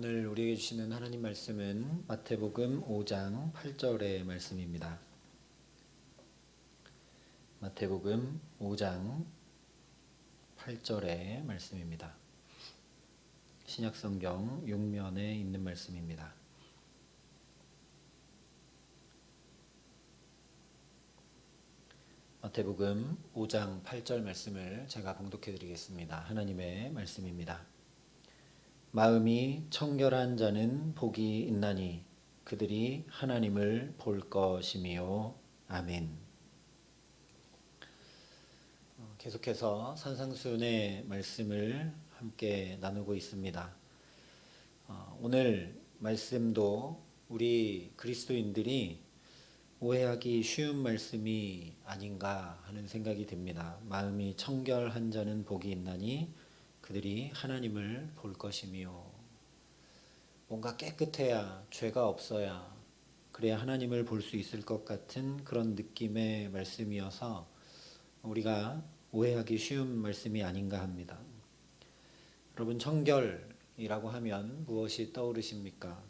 오늘 우리에게 주시는 하나님 말씀은 마태복음 5장 8절의 말씀입니다. 마태복음 5장 8절의 말씀입니다. 신약성경 6면에 있는 말씀입니다. 마태복음 5장 8절 말씀을 제가 봉독해 드리겠습니다. 하나님의 말씀입니다. 마음이 청결한 자는 복이 있나니 그들이 하나님을 볼 것이미요. 아멘. 계속해서 산상수훈의 말씀을 함께 나누고 있습니다. 오늘 말씀도 우리 그리스도인들이 오해하기 쉬운 말씀이 아닌가 하는 생각이 듭니다. 마음이 청결한 자는 복이 있나니 그들이 하나님을 볼 것이며, 뭔가 깨끗해야, 죄가 없어야, 그래야 하나님을 볼 수 있을 것 같은 그런 느낌의 말씀이어서 우리가 오해하기 쉬운 말씀이 아닌가 합니다. 여러분, 청결이라고 하면 무엇이 떠오르십니까?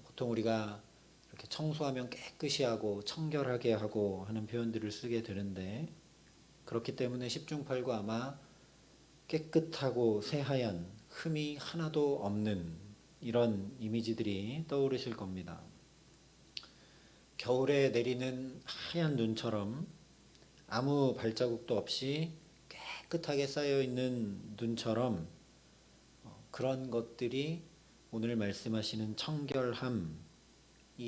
보통 우리가 이렇게 청소하면 깨끗이 하고 청결하게 하고 하는 표현들을 쓰게 되는데, 그렇기 때문에 십중팔구 아마 깨끗하고 새하얀 흠이 하나도 없는 이런 이미지들이 떠오르실 겁니다. 겨울에 내리는 하얀 눈처럼 아무 발자국도 없이 깨끗하게 쌓여있는 눈처럼 그런 것들이 오늘 말씀하시는 청결함이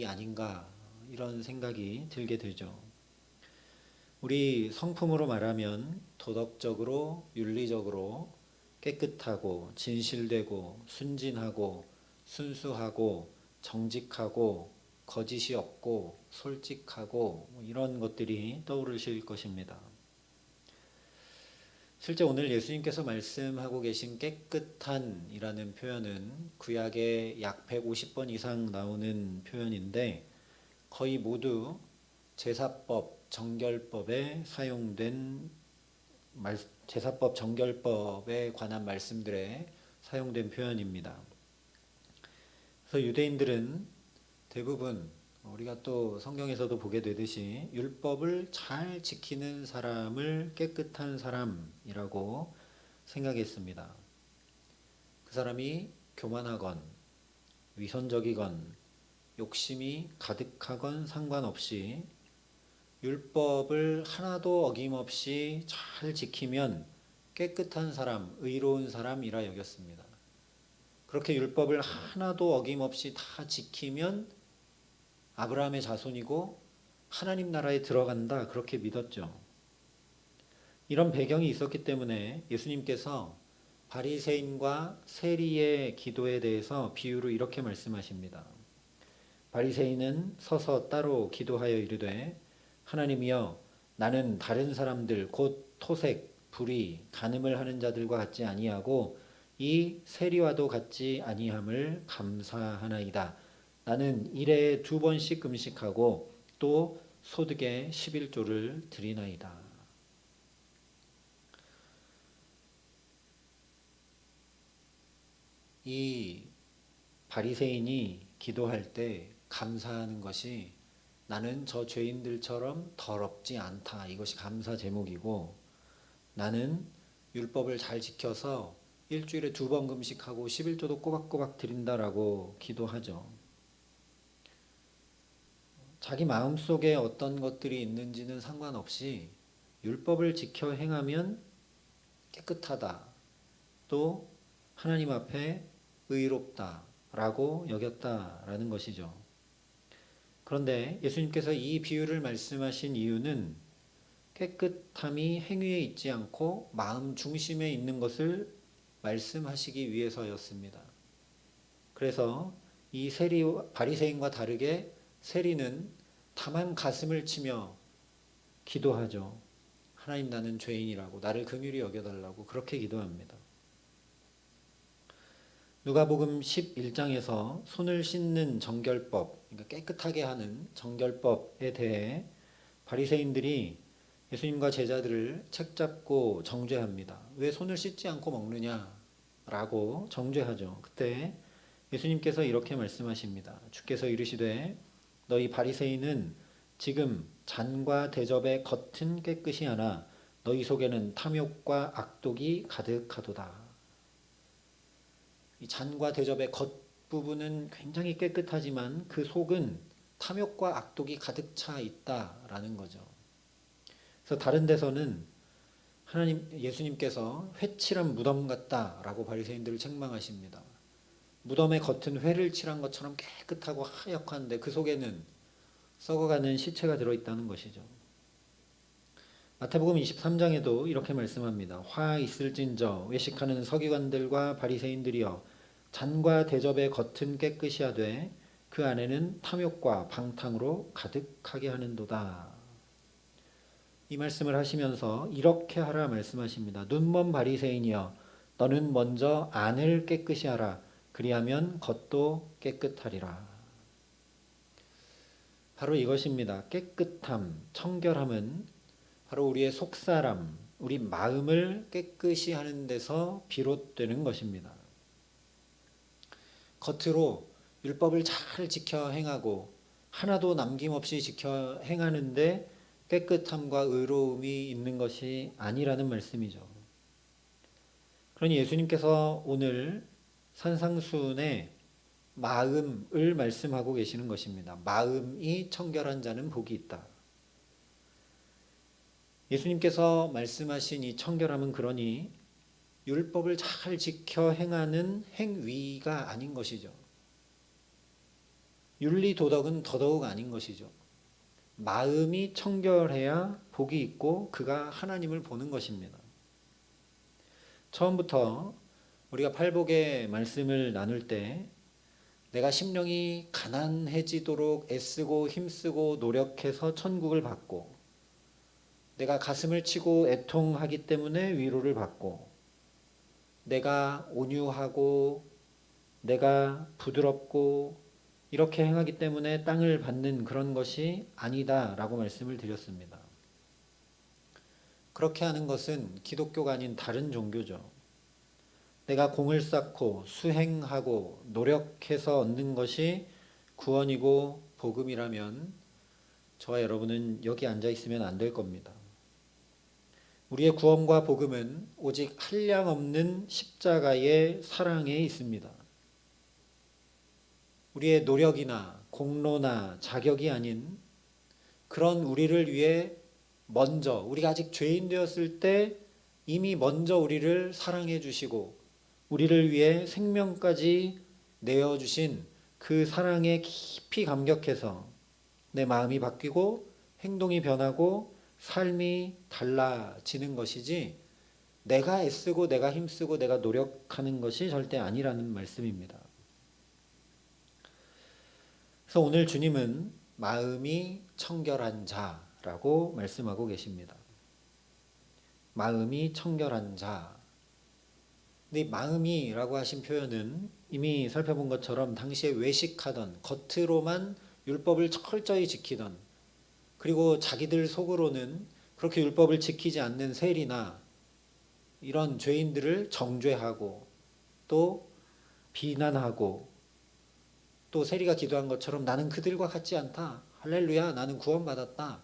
아닌가, 이런 생각이 들게 되죠. 우리 성품으로 말하면 도덕적으로, 윤리적으로 깨끗하고 진실되고 순진하고 순수하고 정직하고 거짓이 없고 솔직하고 이런 것들이 떠오르실 것입니다. 실제 오늘 예수님께서 말씀하고 계신 깨끗한이라는 표현은 구약에 약 150번 이상 나오는 표현인데, 거의 모두 제사법, 정결법에 사용된 제사법, 정결법에 관한 말씀들에 사용된 표현입니다. 그래서 유대인들은 대부분 우리가 또 성경에서도 보게 되듯이 율법을 잘 지키는 사람을 깨끗한 사람이라고 생각했습니다. 그 사람이 교만하건 위선적이건 욕심이 가득하건 상관없이 율법을 하나도 어김없이 잘 지키면 깨끗한 사람, 의로운 사람이라 여겼습니다. 그렇게 율법을 하나도 어김없이 다 지키면 아브라함의 자손이고 하나님 나라에 들어간다, 그렇게 믿었죠. 이런 배경이 있었기 때문에 예수님께서 바리새인과 세리의 기도에 대해서 비유로 이렇게 말씀하십니다. 바리새인은 서서 따로 기도하여 이르되, 하나님이여, 나는 다른 사람들 곧 토색, 불의, 간음을 하는 자들과 같지 아니하고 이 세리와도 같지 아니함을 감사하나이다. 나는 일에 2번씩 금식하고 또 소득의 11조를 드리나이다. 이 바리새인이 기도할 때 감사하는 것이, 나는 저 죄인들처럼 더럽지 않다, 이것이 감사 제목이고, 나는 율법을 잘 지켜서 일주일에 2번 금식하고 11조도 꼬박꼬박 드린다라고 기도하죠. 자기 마음속에 어떤 것들이 있는지는 상관없이 율법을 지켜 행하면 깨끗하다, 또 하나님 앞에 의롭다라고 여겼다라는 것이죠. 그런데 예수님께서 이 비유를 말씀하신 이유는 깨끗함이 행위에 있지 않고 마음 중심에 있는 것을 말씀하시기 위해서였습니다. 그래서 이 바리새인과 다르게 세리는 다만 가슴을 치며 기도하죠. 하나님, 나는 죄인이라고, 나를 긍휼히 여겨달라고 그렇게 기도합니다. 누가복음 11장에서 손을 씻는 정결법, 그러니까 깨끗하게 하는 정결법에 대해 바리새인들이 예수님과 제자들을 책잡고 정죄합니다. 왜 손을 씻지 않고 먹느냐라고 정죄하죠. 그때 예수님께서 이렇게 말씀하십니다. 주께서 이르시되 너희 바리새인은 지금 잔과 대접의 겉은 깨끗이 하나 너희 속에는 탐욕과 악독이 가득하도다. 이 잔과 대접의 겉부분은 굉장히 깨끗하지만 그 속은 탐욕과 악독이 가득 차 있다라는 거죠. 그래서 다른 데서는 예수님께서 회칠한 무덤 같다라고 바리새인들을 책망하십니다. 무덤의 겉은 회를 칠한 것처럼 깨끗하고 하얗고 그 속에는 썩어가는 시체가 들어있다는 것이죠. 마태복음 23장에도 이렇게 말씀합니다. 화 있을진저 외식하는 서기관들과 바리새인들이여 잔과 대접의 겉은 깨끗이 하되 그 안에는 탐욕과 방탕으로 가득하게 하는도다. 이 말씀을 하시면서 이렇게 하라 말씀하십니다. 눈먼 바리새인이여 너는 먼저 안을 깨끗이 하라. 그리하면 겉도 깨끗하리라. 바로 이것입니다. 깨끗함, 청결함은 바로 우리의 속사람, 우리 마음을 깨끗이 하는 데서 비롯되는 것입니다. 겉으로 율법을 잘 지켜 행하고 하나도 남김없이 지켜 행하는데 깨끗함과 의로움이 있는 것이 아니라는 말씀이죠. 그러니 예수님께서 오늘 산상수훈의 마음을 말씀하고 계시는 것입니다. 마음이 청결한 자는 복이 있다. 예수님께서 말씀하신 이 청결함은 그러니 율법을 잘 지켜 행하는 행위가 아닌 것이죠. 윤리 도덕은 더더욱 아닌 것이죠. 마음이 청결해야 복이 있고 그가 하나님을 보는 것입니다. 처음부터 우리가 팔복의 말씀을 나눌 때 내가 심령이 가난해지도록 애쓰고 힘쓰고 노력해서 천국을 받고 내가 가슴을 치고 애통하기 때문에 위로를 받고 내가 온유하고 내가 부드럽고 이렇게 행하기 때문에 땅을 받는 그런 것이 아니다라고 말씀을 드렸습니다. 그렇게 하는 것은 기독교가 아닌 다른 종교죠. 내가 공을 쌓고 수행하고 노력해서 얻는 것이 구원이고 복음이라면 저와 여러분은 여기 앉아 있으면 안 될 겁니다. 우리의 구원과 복음은 오직 한량없는 십자가의 사랑에 있습니다. 우리의 노력이나 공로나 자격이 아닌 그런 우리를 위해 먼저 우리가 아직 죄인 되었을 때 이미 먼저 우리를 사랑해 주시고 우리를 위해 생명까지 내어주신 그 사랑에 깊이 감격해서 내 마음이 바뀌고 행동이 변하고 삶이 달라지는 것이지 내가 애쓰고 내가 힘쓰고 내가 노력하는 것이 절대 아니라는 말씀입니다. 그래서 오늘 주님은 마음이 청결한 자라고 말씀하고 계십니다. 마음이 청결한 자. 근데 이 마음이라고 하신 표현은 이미 살펴본 것처럼 당시에 외식하던 겉으로만 율법을 철저히 지키던 그리고 자기들 속으로는 그렇게 율법을 지키지 않는 세리나 이런 죄인들을 정죄하고 또 비난하고 또 세리가 기도한 것처럼 나는 그들과 같지 않다. 할렐루야, 나는 구원받았다.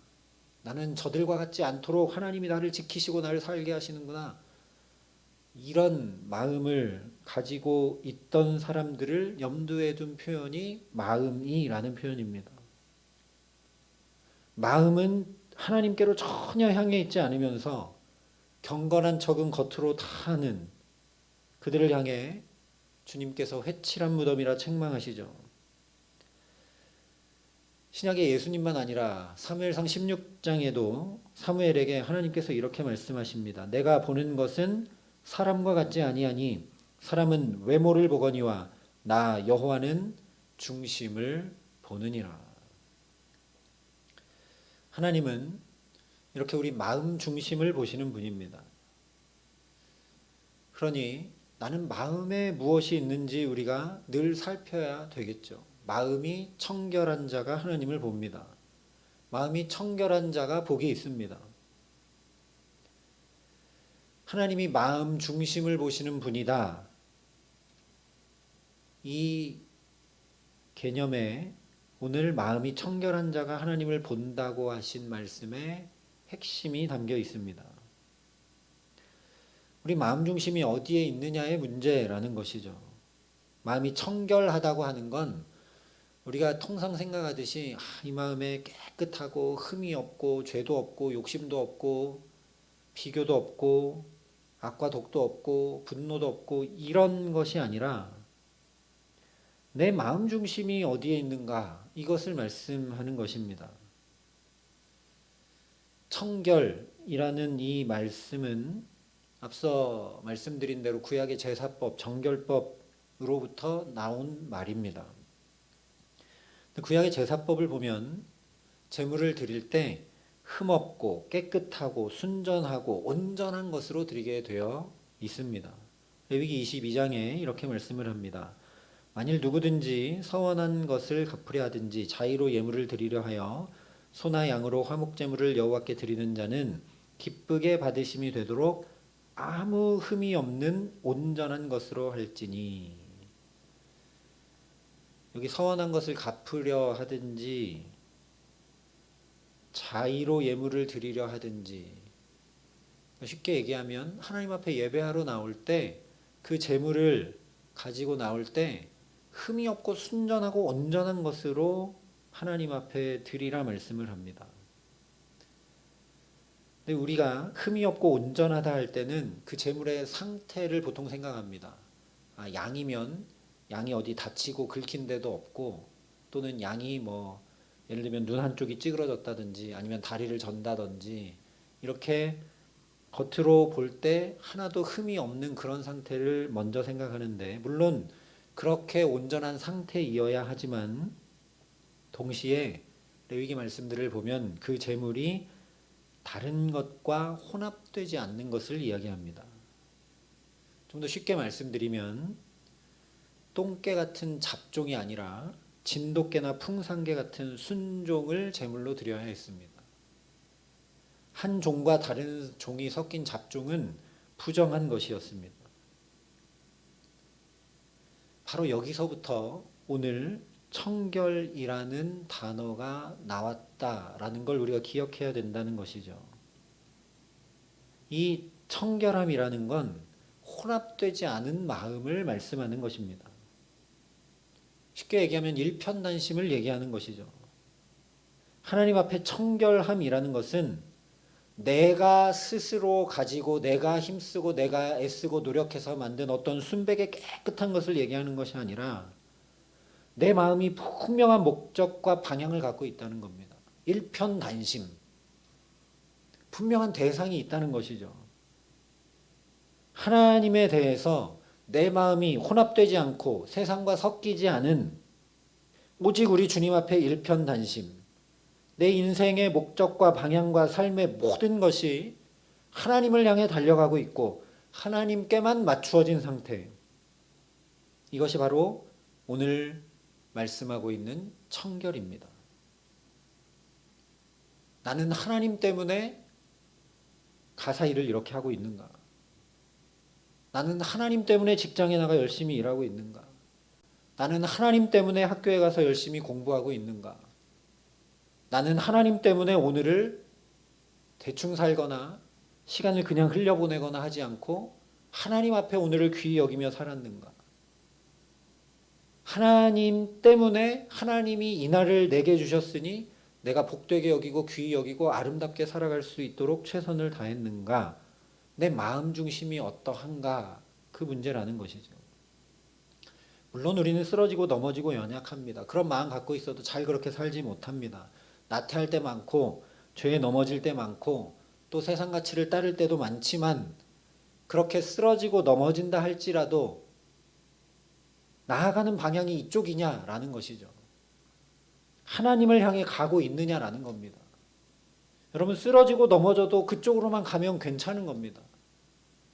나는 저들과 같지 않도록 하나님이 나를 지키시고 나를 살게 하시는구나. 이런 마음을 가지고 있던 사람들을 염두에 둔 표현이 마음이라는 표현입니다. 마음은 하나님께로 전혀 향해 있지 않으면서 경건한 척은 겉으로 다 하는 그들을 향해 주님께서 회칠한 무덤이라 책망하시죠. 신약의 예수님만 아니라 사무엘상 16장에도 사무엘에게 하나님께서 이렇게 말씀하십니다. 내가 보는 것은 사람과 같지 아니하니 사람은 외모를 보거니와 나 여호와는 중심을 보느니라. 하나님은 이렇게 우리 마음 중심을 보시는 분입니다. 그러니 나는 마음에 무엇이 있는지 우리가 늘 살펴야 되겠죠. 마음이 청결한 자가 하나님을 봅니다. 마음이 청결한 자가 복이 있습니다. 하나님이 마음 중심을 보시는 분이다. 이 개념에 오늘 마음이 청결한 자가 하나님을 본다고 하신 말씀에 핵심이 담겨 있습니다. 우리 마음 중심이 어디에 있느냐의 문제라는 것이죠. 마음이 청결하다고 하는 건 우리가 통상 생각하듯이 이 마음에 깨끗하고 흠이 없고 죄도 없고 욕심도 없고 비교도 없고 악과 독도 없고 분노도 없고 이런 것이 아니라 내 마음 중심이 어디에 있는가 이것을 말씀하는 것입니다. 청결이라는 이 말씀은 앞서 말씀드린 대로 구약의 제사법, 정결법으로부터 나온 말입니다. 구약의 제사법을 보면 제물을 드릴 때 흠없고 깨끗하고 순전하고 온전한 것으로 드리게 되어 있습니다. 레위기 22장에 이렇게 말씀을 합니다. 만일 누구든지 서원한 것을 갚으려 하든지 자의로 예물을 드리려 하여 소나 양으로 화목제물을 여호와께 드리는 자는 기쁘게 받으심이 되도록 아무 흠이 없는 온전한 것으로 할지니. 여기 서원한 것을 갚으려 하든지 자의로 예물을 드리려 하든지, 쉽게 얘기하면 하나님 앞에 예배하러 나올 때 그 제물을 가지고 나올 때 흠이 없고 순전하고 온전한 것으로 하나님 앞에 드리라 말씀을 합니다. 근데 우리가 흠이 없고 온전하다 할 때는 그 제물의 상태를 보통 생각합니다. 양이면 양이 어디 다치고 긁힌 데도 없고, 또는 양이 예를 들면 눈 한쪽이 찌그러졌다든지 아니면 다리를 전다든지 이렇게 겉으로 볼 때 하나도 흠이 없는 그런 상태를 먼저 생각하는데, 물론 그렇게 온전한 상태이어야 하지만 동시에 레위기 말씀들을 보면 그 제물이 다른 것과 혼합되지 않는 것을 이야기합니다. 좀 더 쉽게 말씀드리면 똥개 같은 잡종이 아니라 진돗개나 풍산개 같은 순종을 제물로 드려야 했습니다. 한 종과 다른 종이 섞인 잡종은 부정한 것이었습니다. 바로 여기서부터 오늘 청결이라는 단어가 나왔다라는 걸 우리가 기억해야 된다는 것이죠. 이 청결함이라는 건 혼합되지 않은 마음을 말씀하는 것입니다. 쉽게 얘기하면 일편단심을 얘기하는 것이죠. 하나님 앞에 청결함이라는 것은 내가 스스로 가지고 내가 힘쓰고 내가 애쓰고 노력해서 만든 어떤 순백의 깨끗한 것을 얘기하는 것이 아니라 내 마음이 분명한 목적과 방향을 갖고 있다는 겁니다. 일편단심, 분명한 대상이 있다는 것이죠. 하나님에 대해서 내 마음이 혼합되지 않고 세상과 섞이지 않은 오직 우리 주님 앞에 일편단심, 내 인생의 목적과 방향과 삶의 모든 것이 하나님을 향해 달려가고 있고 하나님께만 맞추어진 상태, 이것이 바로 오늘 말씀하고 있는 청결입니다. 나는 하나님 때문에 가사 일을 이렇게 하고 있는가? 나는 하나님 때문에 직장에 나가 열심히 일하고 있는가? 나는 하나님 때문에 학교에 가서 열심히 공부하고 있는가? 나는 하나님 때문에 오늘을 대충 살거나 시간을 그냥 흘려보내거나 하지 않고 하나님 앞에 오늘을 귀히 여기며 살았는가? 하나님 때문에 하나님이 이 날을 내게 주셨으니 내가 복되게 여기고 귀히 여기고 아름답게 살아갈 수 있도록 최선을 다했는가? 내 마음 중심이 어떠한가? 그 문제라는 것이죠. 물론 우리는 쓰러지고 넘어지고 연약합니다. 그런 마음 갖고 있어도 잘 그렇게 살지 못합니다. 나태할 때 많고 죄에 넘어질 때 많고 또 세상 가치를 따를 때도 많지만, 그렇게 쓰러지고 넘어진다 할지라도 나아가는 방향이 이쪽이냐라는 것이죠. 하나님을 향해 가고 있느냐라는 겁니다. 여러분, 쓰러지고 넘어져도 그쪽으로만 가면 괜찮은 겁니다.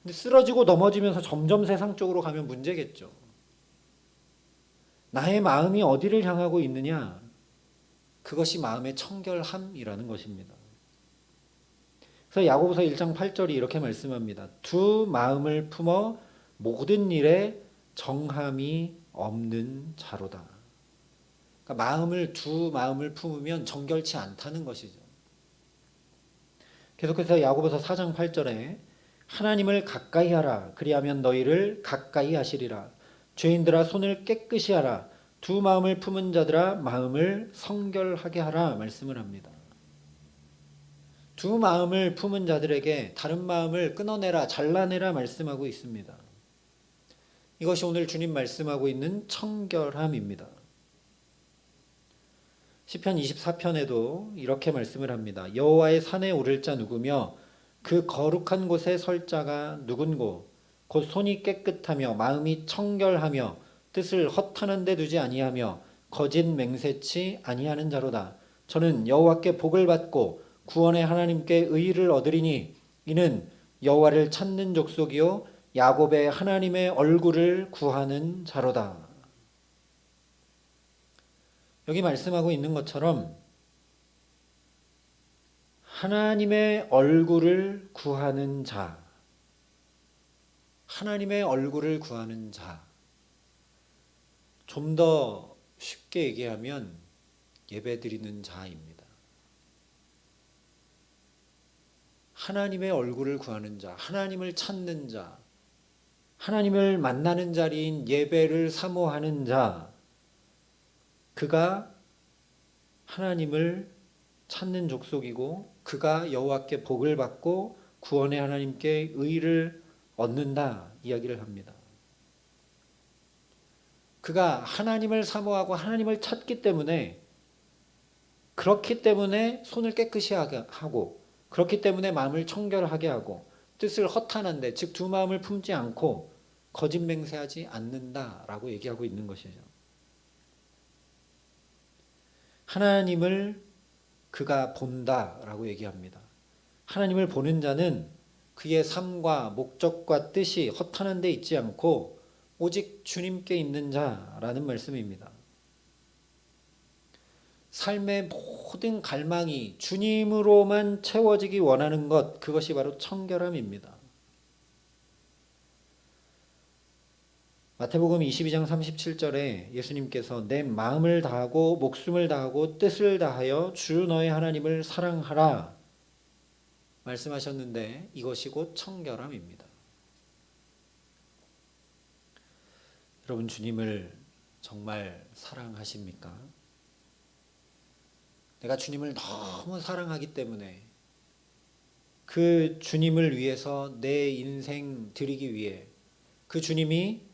근데 쓰러지고 넘어지면서 점점 세상 쪽으로 가면 문제겠죠. 나의 마음이 어디를 향하고 있느냐, 그것이 마음의 청결함이라는 것입니다. 그래서 야고보서 1장 8절이 이렇게 말씀합니다. 두 마음을 품어 모든 일에 정함이 없는 자로다. 그러니까 두 마음을 품으면 정결치 않다는 것이죠. 계속해서 야고보서 4장 8절에 하나님을 가까이 하라. 그리하면 너희를 가까이 하시리라. 죄인들아 손을 깨끗이 하라. 두 마음을 품은 자들아 마음을 성결하게 하라 말씀을 합니다. 두 마음을 품은 자들에게 다른 마음을 끊어내라, 잘라내라 말씀하고 있습니다. 이것이 오늘 주님 말씀하고 있는 청결함입니다. 시편 24편에도 이렇게 말씀을 합니다. 여호와의 산에 오를 자 누구며 그 거룩한 곳에 설 자가 누군고 곧 손이 깨끗하며 마음이 청결하며 뜻을 허탄한 데 두지 아니하며 거짓 맹세치 아니하는 자로다. 저는 여호와께 복을 받고 구원의 하나님께 의를 얻으리니 이는 여호와를 찾는 족속이요 야곱의 하나님의 얼굴을 구하는 자로다. 여기 말씀하고 있는 것처럼 하나님의 얼굴을 구하는 자, 하나님의 얼굴을 구하는 자, 좀 더 쉽게 얘기하면 예배드리는 자입니다. 하나님의 얼굴을 구하는 자, 하나님을 찾는 자, 하나님을 만나는 자리인 예배를 사모하는 자, 그가 하나님을 찾는 족속이고 그가 여호와께 복을 받고 구원의 하나님께 의를 얻는다 이야기를 합니다. 그가 하나님을 사모하고 하나님을 찾기 때문에 그렇기 때문에 손을 깨끗이 하고 그렇기 때문에 마음을 청결하게 하고 뜻을 허탄한데 즉 두 마음을 품지 않고 거짓 맹세하지 않는다라고 얘기하고 있는 것이죠. 하나님을 그가 본다라고 얘기합니다. 하나님을 보는 자는 그의 삶과 목적과 뜻이 허탄한 데 있지 않고 오직 주님께 있는 자라는 말씀입니다. 삶의 모든 갈망이 주님으로만 채워지기 원하는 것, 그것이 바로 청결함입니다. 마태복음 22장 37절에 예수님께서 내 마음을 다하고 목숨을 다하고 뜻을 다하여 주 너의 하나님을 사랑하라 말씀하셨는데 이것이 곧 청결함입니다. 여러분 주님을 정말 사랑하십니까? 내가 주님을 너무 사랑하기 때문에 그 주님을 위해서 내 인생 드리기 위해 그 주님이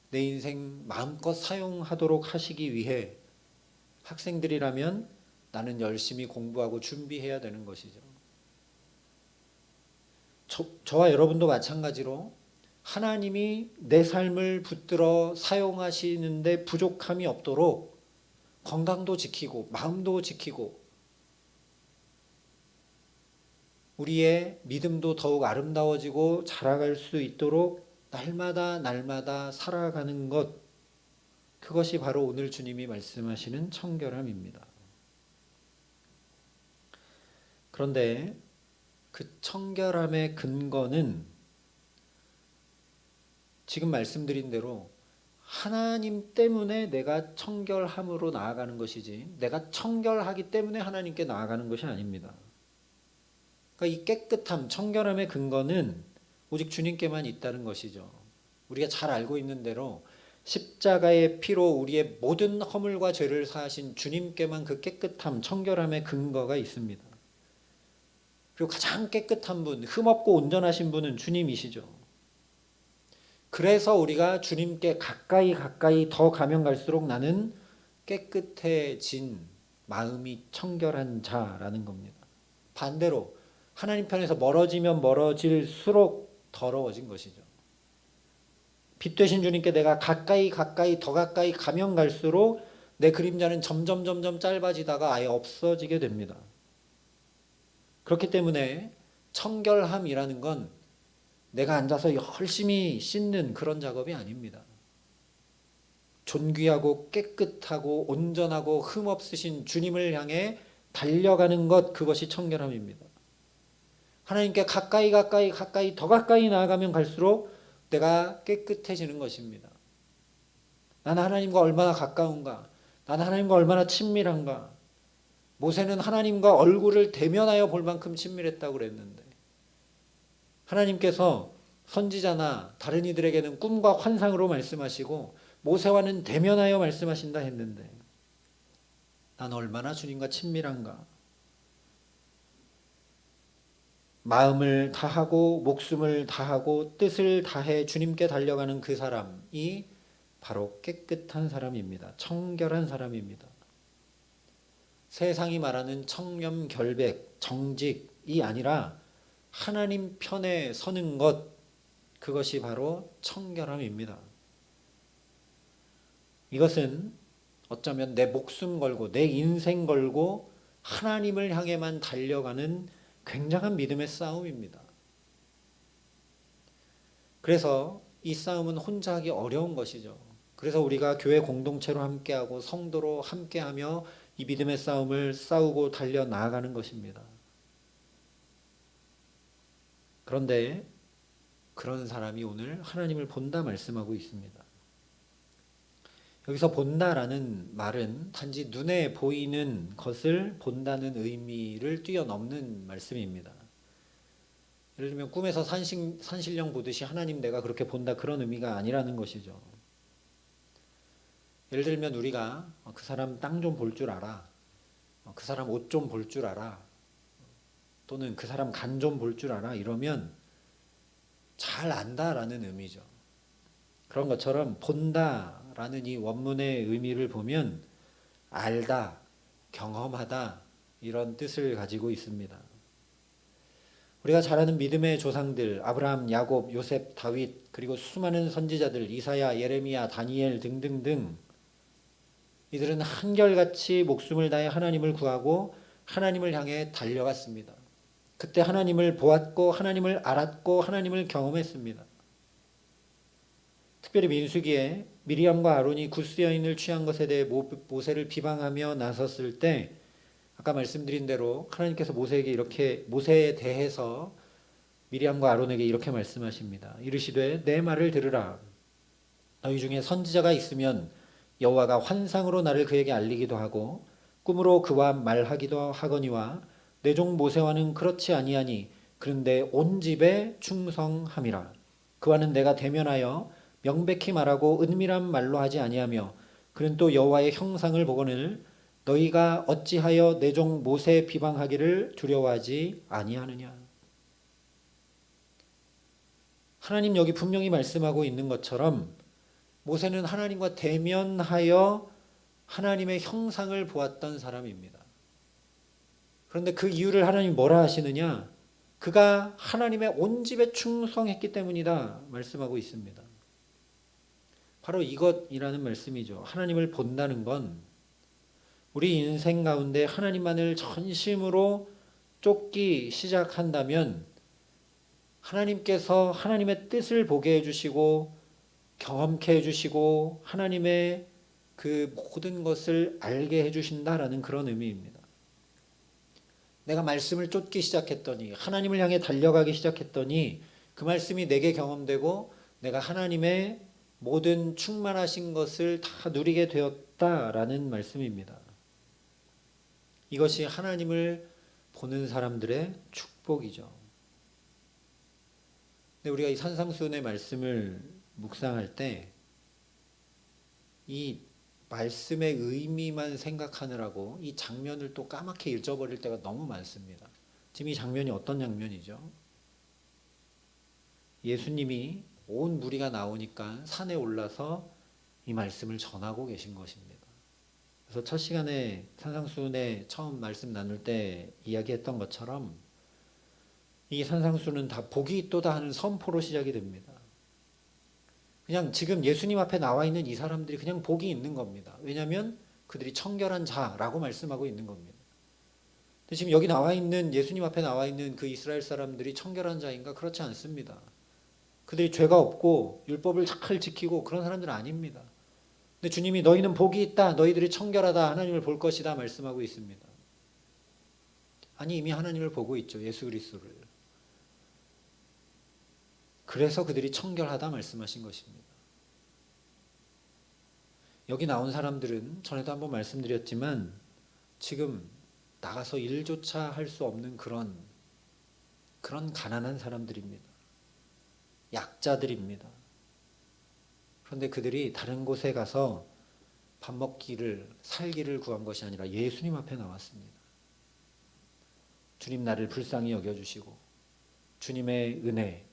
내 인생 마음껏 사용하도록 하시기 위해 학생들이라면 나는 열심히 공부하고 준비해야 되는 것이죠. 저와 여러분도 마찬가지로 하나님이 내 삶을 붙들어 사용하시는데 부족함이 없도록 건강도 지키고 마음도 지키고 우리의 믿음도 더욱 아름다워지고 자라갈 수 있도록 날마다 살아가는 것, 그것이 바로 오늘 주님이 말씀하시는 청결함입니다. 그런데 그 청결함의 근거는 지금 말씀드린 대로 하나님 때문에 내가 청결함으로 나아가는 것이지 내가 청결하기 때문에 하나님께 나아가는 것이 아닙니다. 그러니까 이 깨끗함, 청결함의 근거는 오직 주님께만 있다는 것이죠. 우리가 잘 알고 있는 대로 십자가의 피로 우리의 모든 허물과 죄를 사하신 주님께만 그 깨끗함, 청결함의 근거가 있습니다. 그리고 가장 깨끗한 분, 흠없고 온전하신 분은 주님이시죠. 그래서 우리가 주님께 가까이 더 가면 갈수록 나는 깨끗해진 마음이 청결한 자라는 겁니다. 반대로 하나님 편에서 멀어지면 멀어질수록 더러워진 것이죠. 빛 되신 주님께 내가 가까이 더 가까이 가면 갈수록 내 그림자는 점점 짧아지다가 아예 없어지게 됩니다. 그렇기 때문에 청결함이라는 건 내가 앉아서 열심히 씻는 그런 작업이 아닙니다. 존귀하고 깨끗하고 온전하고 흠없으신 주님을 향해 달려가는 것, 그것이 청결함입니다. 하나님께 가까이 더 가까이 나아가면 갈수록 내가 깨끗해지는 것입니다. 나는 하나님과 얼마나 가까운가? 나는 하나님과 얼마나 친밀한가? 모세는 하나님과 얼굴을 대면하여 볼 만큼 친밀했다고 그랬는데 하나님께서 선지자나 다른 이들에게는 꿈과 환상으로 말씀하시고 모세와는 대면하여 말씀하신다 했는데 나는 얼마나 주님과 친밀한가? 마음을 다하고 목숨을 다하고 뜻을 다해 주님께 달려가는 그 사람이 바로 깨끗한 사람입니다. 청결한 사람입니다. 세상이 말하는 청렴결백, 정직이 아니라 하나님 편에 서는 것, 그것이 바로 청결함입니다. 이것은 어쩌면 내 목숨 걸고 내 인생 걸고 하나님을 향해만 달려가는 굉장한 믿음의 싸움입니다. 그래서 이 싸움은 혼자 하기 어려운 것이죠. 그래서 우리가 교회 공동체로 함께하고 성도로 함께하며 이 믿음의 싸움을 싸우고 달려 나아가는 것입니다. 그런데 그런 사람이 오늘 하나님을 본다 말씀하고 있습니다. 여기서 본다라는 말은 단지 눈에 보이는 것을 본다는 의미를 뛰어넘는 말씀입니다. 예를 들면 꿈에서 산신령 보듯이 하나님 내가 그렇게 본다 그런 의미가 아니라는 것이죠. 예를 들면 우리가 그 사람 땅 좀 볼 줄 알아, 그 사람 옷 좀 볼 줄 알아, 또는 그 사람 간 좀 볼 줄 알아 이러면 잘 안다라는 의미죠. 그런 것처럼 본다라는 이 원문의 의미를 보면 알다, 경험하다 이런 뜻을 가지고 있습니다. 우리가 잘 아는 믿음의 조상들 아브라함, 야곱, 요셉, 다윗 그리고 수많은 선지자들 이사야, 예레미야, 다니엘 등등등 이들은 한결같이 목숨을 다해 하나님을 구하고 하나님을 향해 달려갔습니다. 그때 하나님을 보았고 하나님을 알았고 하나님을 경험했습니다. 특별히 민수기에 미리암과 아론이 굿스 여인을 취한 것에 대해 모세를 비방하며 나섰을 때 아까 말씀드린 대로 하나님께서 모세에 대해서 미리암과 아론에게 이렇게 말씀하십니다. 이르시되 내 말을 들으라. 너희 중에 선지자가 있으면 여호와가 환상으로 나를 그에게 알리기도 하고 꿈으로 그와 말하기도 하거니와 내 종 모세와는 그렇지 아니하니 그런데 온 집에 충성함이라. 그와는 내가 대면하여 명백히 말하고 은밀한 말로 하지 아니하며 그는 또 여호와의 형상을 보거늘 너희가 어찌하여 내 종 모세 비방하기를 두려워하지 아니하느냐. 하나님 여기 분명히 말씀하고 있는 것처럼 모세는 하나님과 대면하여 하나님의 형상을 보았던 사람입니다. 그런데 그 이유를 하나님이 뭐라 하시느냐? 그가 하나님의 온 집에 충성했기 때문이다 말씀하고 있습니다. 바로 이것이라는 말씀이죠. 하나님을 본다는 건 우리 인생 가운데 하나님만을 전심으로 쫓기 시작한다면 하나님께서 하나님의 뜻을 보게 해주시고 경험케 해주시고 하나님의 그 모든 것을 알게 해주신다라는 그런 의미입니다. 내가 말씀을 쫓기 시작했더니 하나님을 향해 달려가기 시작했더니 그 말씀이 내게 경험되고 내가 하나님의 모든 충만하신 것을 다 누리게 되었다라는 말씀입니다. 이것이 하나님을 보는 사람들의 축복이죠. 근데 우리가 이 산상수훈의 말씀을 묵상할 때 이 말씀의 의미만 생각하느라고 이 장면을 또 까맣게 잊어버릴 때가 너무 많습니다. 지금 이 장면이 어떤 장면이죠? 예수님이 온 무리가 나오니까 산에 올라서 이 말씀을 전하고 계신 것입니다. 그래서 첫 시간에 산상수훈에 처음 말씀 나눌 때 이야기했던 것처럼 이 산상수훈은 다 복이 있도다 하는 선포로 시작이 됩니다. 그냥 지금 예수님 앞에 나와 있는 이 사람들이 그냥 복이 있는 겁니다. 왜냐하면 그들이 청결한 자라고 말씀하고 있는 겁니다. 근데 지금 여기 나와 있는 예수님 앞에 나와 있는 그 이스라엘 사람들이 청결한 자인가? 그렇지 않습니다. 그들이 죄가 없고 율법을 잘 지키고 그런 사람들은 아닙니다. 근데 주님이 너희는 복이 있다. 너희들이 청결하다. 하나님을 볼 것이다. 말씀하고 있습니다. 아니 이미 하나님을 보고 있죠. 예수 그리스도를. 그래서 그들이 청결하다 말씀하신 것입니다. 여기 나온 사람들은 전에도 한번 말씀드렸지만 지금 나가서 일조차 할 수 없는 그런 가난한 사람들입니다. 약자들입니다. 그런데 그들이 다른 곳에 가서 밥 먹기를, 살기를 구한 것이 아니라 예수님 앞에 나왔습니다. 주님 나를 불쌍히 여겨주시고 주님의 은혜,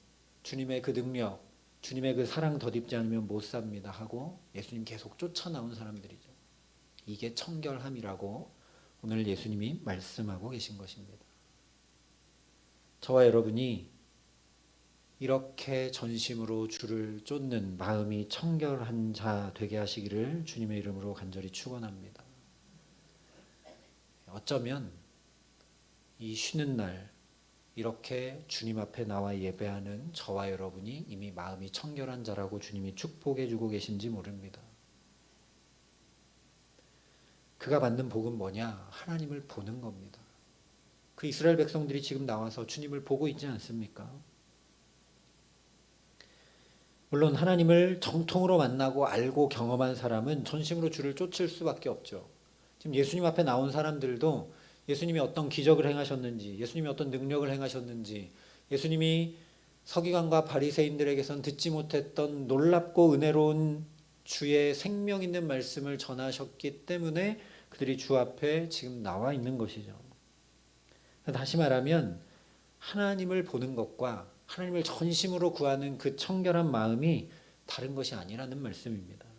주님의 그 능력, 주님의 그 사랑 덧입지 않으면 못 삽니다 하고 예수님 계속 쫓아나온 사람들이죠. 이게 청결함이라고 오늘 예수님이 말씀하고 계신 것입니다. 저와 여러분이 이렇게 전심으로 주를 쫓는 마음이 청결한 자 되게 하시기를 주님의 이름으로 간절히 축원합니다. 어쩌면 이 쉬는 날 이렇게 주님 앞에 나와 예배하는 저와 여러분이 이미 마음이 청결한 자라고 주님이 축복해 주고 계신지 모릅니다. 그가 받는 복은 뭐냐? 하나님을 보는 겁니다. 그 이스라엘 백성들이 지금 나와서 주님을 보고 있지 않습니까? 물론 하나님을 정통으로 만나고 알고 경험한 사람은 전심으로 주를 쫓을 수밖에 없죠. 지금 예수님 앞에 나온 사람들도 예수님이 어떤 기적을 행하셨는지, 예수님이 어떤 능력을 행하셨는지, 예수님이 서기관과 바리새인들에게선 듣지 못했던 놀랍고 은혜로운 주의 생명 있는 말씀을 전하셨기 때문에 그들이 주 앞에 지금 나와 있는 것이죠. 다시 말하면 하나님을 보는 것과 하나님을 전심으로 구하는 그 청결한 마음이 다른 것이 아니라는 말씀입니다.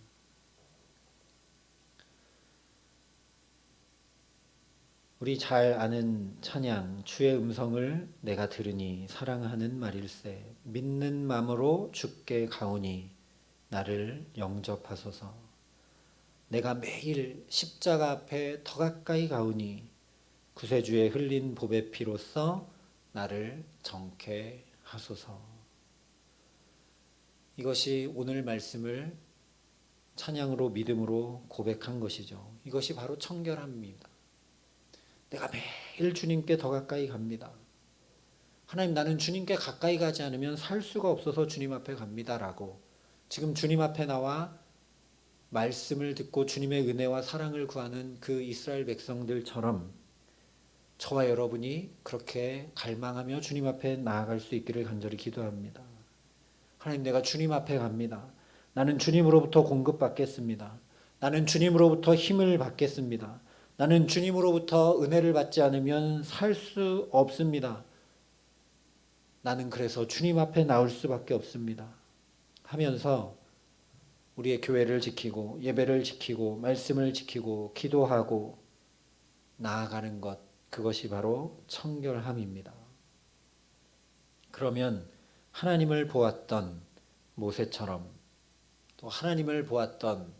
우리 잘 아는 찬양 주의 음성을 내가 들으니 사랑하는 말일세 믿는 마음으로 주께 가오니 나를 영접하소서. 내가 매일 십자가 앞에 더 가까이 가오니 구세주의 흘린 보배 피로써 나를 정케 하소서. 이것이 오늘 말씀을 찬양으로 믿음으로 고백한 것이죠. 이것이 바로 청결함입니다. 내가 매일 주님께 더 가까이 갑니다. 하나님, 나는 주님께 가까이 가지 않으면 살 수가 없어서 주님 앞에 갑니다라고 지금 주님 앞에 나와 말씀을 듣고 주님의 은혜와 사랑을 구하는 그 이스라엘 백성들처럼 저와 여러분이 그렇게 갈망하며 주님 앞에 나아갈 수 있기를 간절히 기도합니다. 하나님, 내가 주님 앞에 갑니다. 나는 주님으로부터 공급받겠습니다. 나는 주님으로부터 힘을 받겠습니다. 나는 주님으로부터 은혜를 받지 않으면 살 수 없습니다. 나는 그래서 주님 앞에 나올 수밖에 없습니다. 하면서 우리의 교회를 지키고 예배를 지키고 말씀을 지키고 기도하고 나아가는 것, 그것이 바로 청결함입니다. 그러면 하나님을 보았던 모세처럼 또 하나님을 보았던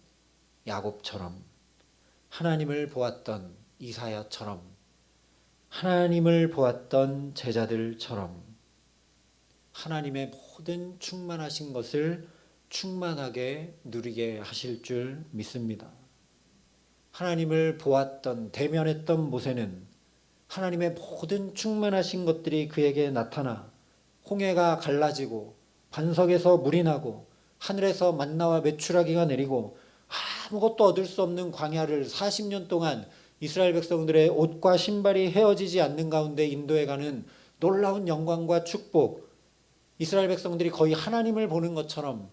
야곱처럼 하나님을 보았던 이사야처럼 하나님을 보았던 제자들처럼 하나님의 모든 충만하신 것을 충만하게 누리게 하실 줄 믿습니다. 하나님을 보았던 대면했던 모세는 하나님의 모든 충만하신 것들이 그에게 나타나 홍해가 갈라지고 반석에서 물이 나고 하늘에서 만나와 메추라기가 내리고 아무것도 얻을 수 없는 광야를 40년 동안 이스라엘 백성들의 옷과 신발이 헤어지지 않는 가운데 인도해가는 놀라운 영광과 축복, 이스라엘 백성들이 거의 하나님을 보는 것처럼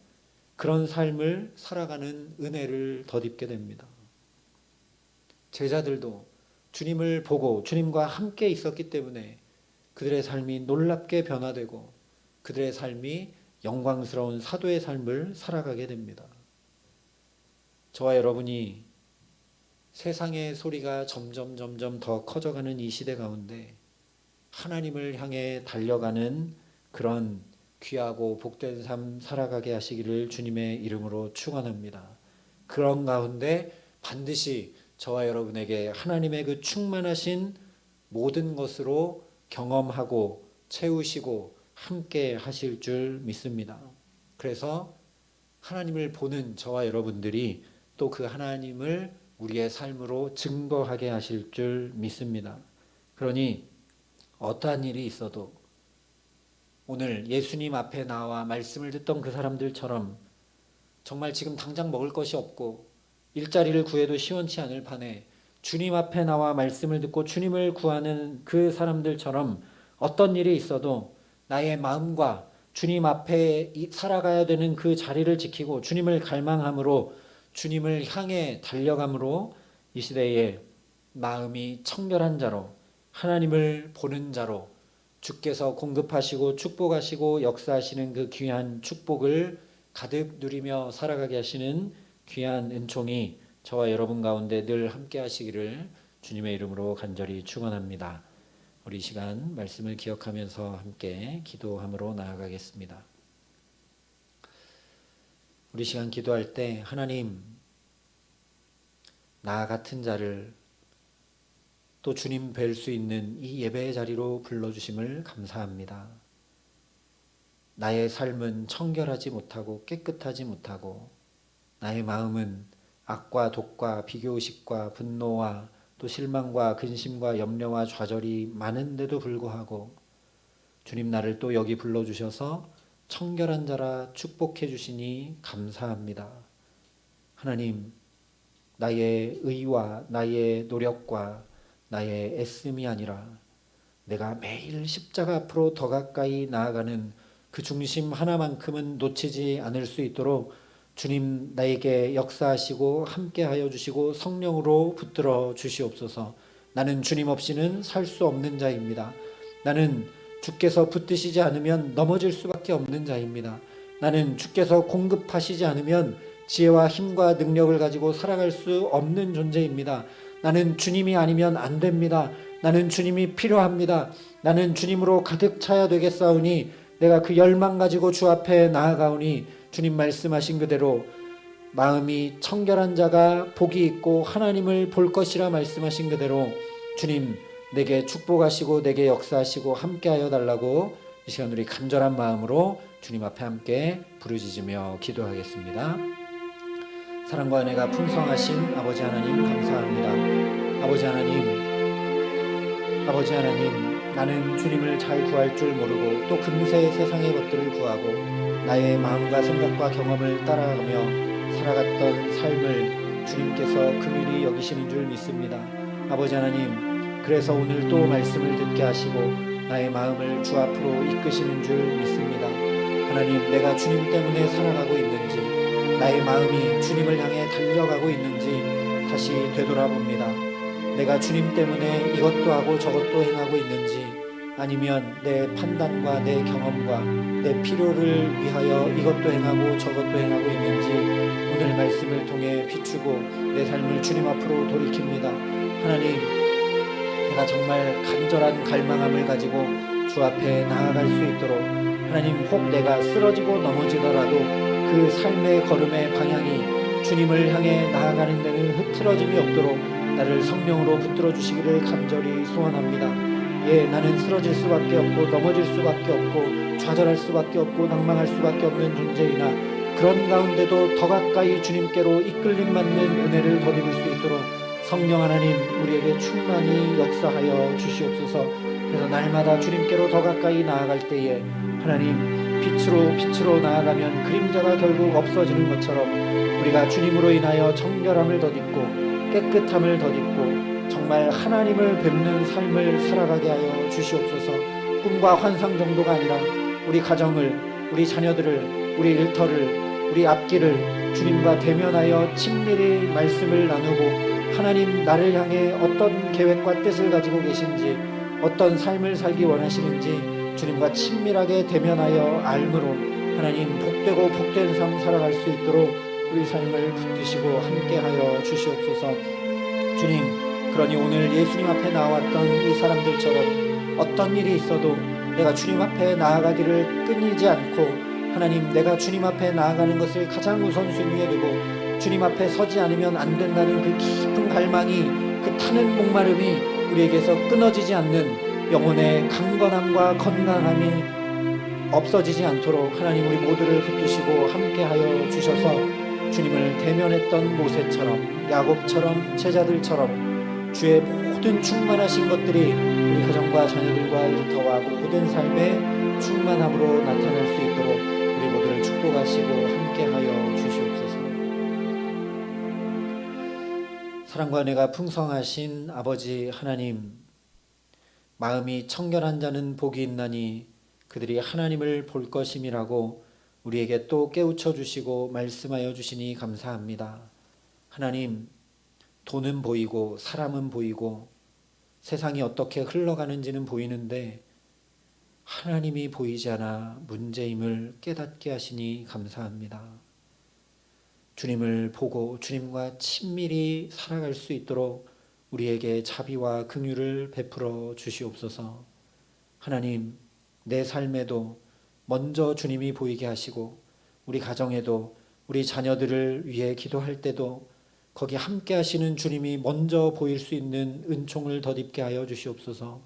그런 삶을 살아가는 은혜를 덧입게 됩니다. 제자들도 주님을 보고 주님과 함께 있었기 때문에 그들의 삶이 놀랍게 변화되고 그들의 삶이 영광스러운 사도의 삶을 살아가게 됩니다. 저와 여러분이 세상의 소리가 점점 더 커져가는 이 시대 가운데 하나님을 향해 달려가는 그런 귀하고 복된 삶 살아가게 하시기를 주님의 이름으로 축원합니다. 그런 가운데 반드시 저와 여러분에게 하나님의 그 충만하신 모든 것으로 경험하고 채우시고 함께 하실 줄 믿습니다. 그래서 하나님을 보는 저와 여러분들이 또 그 하나님을 우리의 삶으로 증거하게 하실 줄 믿습니다. 그러니 어떠한 일이 있어도 오늘 예수님 앞에 나와 말씀을 듣던 그 사람들처럼 정말 지금 당장 먹을 것이 없고 일자리를 구해도 시원치 않을 판에 주님 앞에 나와 말씀을 듣고 주님을 구하는 그 사람들처럼 어떤 일이 있어도 나의 마음과 주님 앞에 살아가야 되는 그 자리를 지키고 주님을 갈망함으로 주님을 향해 달려감으로 이 시대에 마음이 청결한 자로 하나님을 보는 자로 주께서 공급하시고 축복하시고 역사하시는 그 귀한 축복을 가득 누리며 살아가게 하시는 귀한 은총이 저와 여러분 가운데 늘 함께 하시기를 주님의 이름으로 간절히 축원합니다. 우리 이 시간 말씀을 기억하면서 함께 기도함으로 나아가겠습니다. 우리 시간 기도할 때 하나님, 나 같은 자를 또 주님 뵐 수 있는 이 예배의 자리로 불러주심을 감사합니다. 나의 삶은 청결하지 못하고 깨끗하지 못하고 나의 마음은 악과 독과 비교의식과 분노와 또 실망과 근심과 염려와 좌절이 많은데도 불구하고 주님 나를 또 여기 불러주셔서 청결한 자라 축복해 주시니 감사합니다. 하나님, 나의 의와 나의 노력과 나의 애씀이 아니라 내가 매일 십자가 앞으로 더 가까이 나아가는 그 중심 하나만큼은 놓치지 않을 수 있도록 주님 나에게 역사하시고 함께하여 주시고 성령으로 붙들어 주시옵소서. 나는 주님 없이는 살 수 없는 자입니다. 나는 주께서 붙드시지 않으면 넘어질 수밖에 없는 자입니다. 나는 주께서 공급하시지 않으면 지혜와 힘과 능력을 가지고 살아갈 수 없는 존재입니다. 나는 주님이 아니면 안 됩니다. 나는 주님이 필요합니다. 나는 주님으로 가득 차야 되겠사오니 내가 그 열망 가지고 주 앞에 나아가오니 주님 말씀하신 그대로 마음이 청결한 자가 복이 있고 하나님을 볼 것이라 말씀하신 그대로 주님 내게 축복하시고 내게 역사하시고 함께하여 달라고 이 시간 우리 간절한 마음으로 주님 앞에 함께 부르짖으며 기도하겠습니다. 사랑과 은혜가 풍성하신 아버지 하나님 감사합니다. 아버지 하나님, 나는 주님을 잘 구할 줄 모르고 또 금세 세상의 것들을 구하고 나의 마음과 생각과 경험을 따라가며 살아갔던 삶을 주님께서 긍휼히 여기시는 줄 믿습니다. 아버지 하나님, 그래서 오늘 또 말씀을 듣게 하시고 나의 마음을 주 앞으로 이끄시는 줄 믿습니다. 하나님, 내가 주님 때문에 살아가고 있는지, 나의 마음이 주님을 향해 달려가고 있는지 다시 되돌아봅니다. 내가 주님 때문에 이것도 하고 저것도 행하고 있는지, 아니면 내 판단과 내 경험과 내 필요를 위하여 이것도 행하고 저것도 행하고 있는지 오늘 말씀을 통해 비추고 내 삶을 주님 앞으로 돌이킵니다. 하나님, 내가 정말 간절한 갈망함을 가지고 주 앞에 나아갈 수 있도록 하나님, 혹 내가 쓰러지고 넘어지더라도 그 삶의 걸음의 방향이 주님을 향해 나아가는 데는 흐트러짐이 없도록 나를 성령으로 붙들어 주시기를 간절히 소원합니다. 예, 나는 쓰러질 수밖에 없고 넘어질 수밖에 없고 좌절할 수밖에 없고 낭망할 수밖에 없는 존재이나 그런 가운데도 더 가까이 주님께로 이끌림 받는 은혜를 덧입을 수 있도록 성령 하나님 우리에게 충만히 역사하여 주시옵소서. 그래서 날마다 주님께로 더 가까이 나아갈 때에 하나님, 빛으로 나아가면 그림자가 결국 없어지는 것처럼 우리가 주님으로 인하여 정결함을 덧입고 깨끗함을 덧입고 정말 하나님을 뵙는 삶을 살아가게 하여 주시옵소서. 꿈과 환상 정도가 아니라 우리 가정을, 우리 자녀들을, 우리 일터를, 우리 앞길을 주님과 대면하여 친밀히 말씀을 나누고 하나님 나를 향해 어떤 계획과 뜻을 가지고 계신지, 어떤 삶을 살기 원하시는지 주님과 친밀하게 대면하여 알므로 하나님 복되고 복된 삶 살아갈 수 있도록 우리 삶을 붙드시고 함께하여 주시옵소서. 주님, 그러니 오늘 예수님 앞에 나왔던 이 사람들처럼 어떤 일이 있어도 내가 주님 앞에 나아가기를 끊이지 않고 하나님, 내가 주님 앞에 나아가는 것을 가장 우선순위에 두고 주님 앞에 서지 않으면 안 된다는 그 깊은 갈망이, 그 타는 목마름이 우리에게서 끊어지지 않는 영혼의 강건함과 건강함이 없어지지 않도록 하나님 우리 모두를 붙드시고 함께하여 주셔서 주님을 대면했던 모세처럼, 야곱처럼, 제자들처럼 주의 모든 충만하신 것들이 우리 가정과 자녀들과 일터와 모든 삶에 충만함으로 나타날 수 있도록 우리 모두를 축복하시고 함께하여 주시옵소서. 사랑과 은혜가 풍성하신 아버지 하나님, 마음이 청결한 자는 복이 있나니 그들이 하나님을 볼 것임이라고 우리에게 또 깨우쳐 주시고 말씀하여 주시니 감사합니다. 하나님, 돈은 보이고 사람은 보이고 세상이 어떻게 흘러가는지는 보이는데 하나님이 보이지 않아 문제임을 깨닫게 하시니 감사합니다. 주님을 보고 주님과 친밀히 살아갈 수 있도록 우리에게 자비와 긍휼을 베풀어 주시옵소서. 하나님, 내 삶에도 먼저 주님이 보이게 하시고 우리 가정에도 우리 자녀들을 위해 기도할 때도 거기 함께 하시는 주님이 먼저 보일 수 있는 은총을 덧입게 하여 주시옵소서.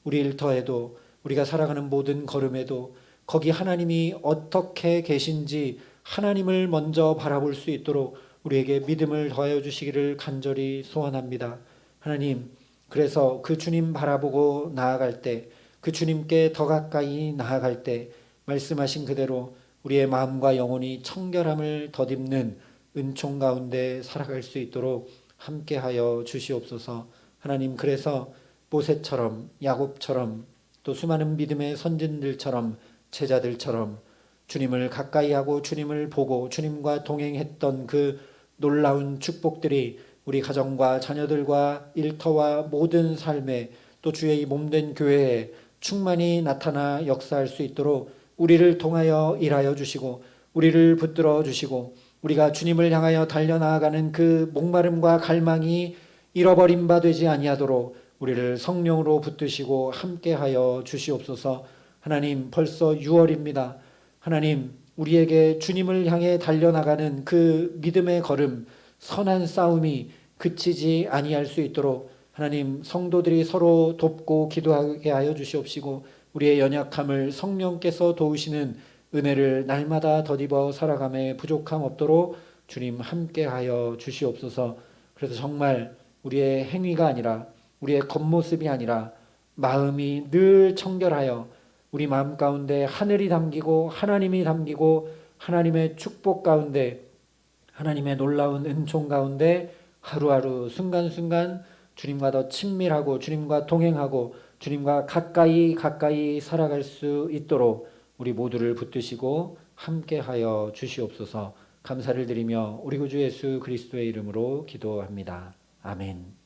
우리 일터에도 우리가 살아가는 모든 걸음에도 거기 하나님이 어떻게 계신지 하나님을 먼저 바라볼 수 있도록 우리에게 믿음을 더하여 주시기를 간절히 소원합니다. 하나님, 그래서 그 주님 바라보고 나아갈 때, 그 주님께 더 가까이 나아갈 때 말씀하신 그대로 우리의 마음과 영혼이 청결함을 덧입는 은총 가운데 살아갈 수 있도록 함께하여 주시옵소서. 하나님, 그래서 모세처럼 야곱처럼 또 수많은 믿음의 선진들처럼 제자들처럼 주님을 가까이 하고 주님을 보고 주님과 동행했던 그 놀라운 축복들이 우리 가정과 자녀들과 일터와 모든 삶에 또 주의 이 몸된 교회에 충만히 나타나 역사할 수 있도록 우리를 통하여 일하여 주시고 우리를 붙들어 주시고 우리가 주님을 향하여 달려나가는 그 목마름과 갈망이 잃어버린 바 되지 아니하도록 우리를 성령으로 붙드시고 함께하여 주시옵소서. 하나님, 벌써 6월입니다. 하나님, 우리에게 주님을 향해 달려나가는 그 믿음의 걸음, 선한 싸움이 그치지 아니할 수 있도록 하나님, 성도들이 서로 돕고 기도하게 하여 주시옵시고 우리의 연약함을 성령께서 도우시는 은혜를 날마다 덧입어 살아감에 부족함 없도록 주님 함께하여 주시옵소서. 그래서 정말 우리의 행위가 아니라 우리의 겉모습이 아니라 마음이 늘 청결하여 우리 마음 가운데 하늘이 담기고 하나님이 담기고 하나님의 축복 가운데 하나님의 놀라운 은총 가운데 하루하루 순간순간 주님과 더 친밀하고 주님과 동행하고 주님과 가까이 살아갈 수 있도록 우리 모두를 붙드시고 함께하여 주시옵소서. 감사를 드리며 우리 구주 예수 그리스도의 이름으로 기도합니다. 아멘.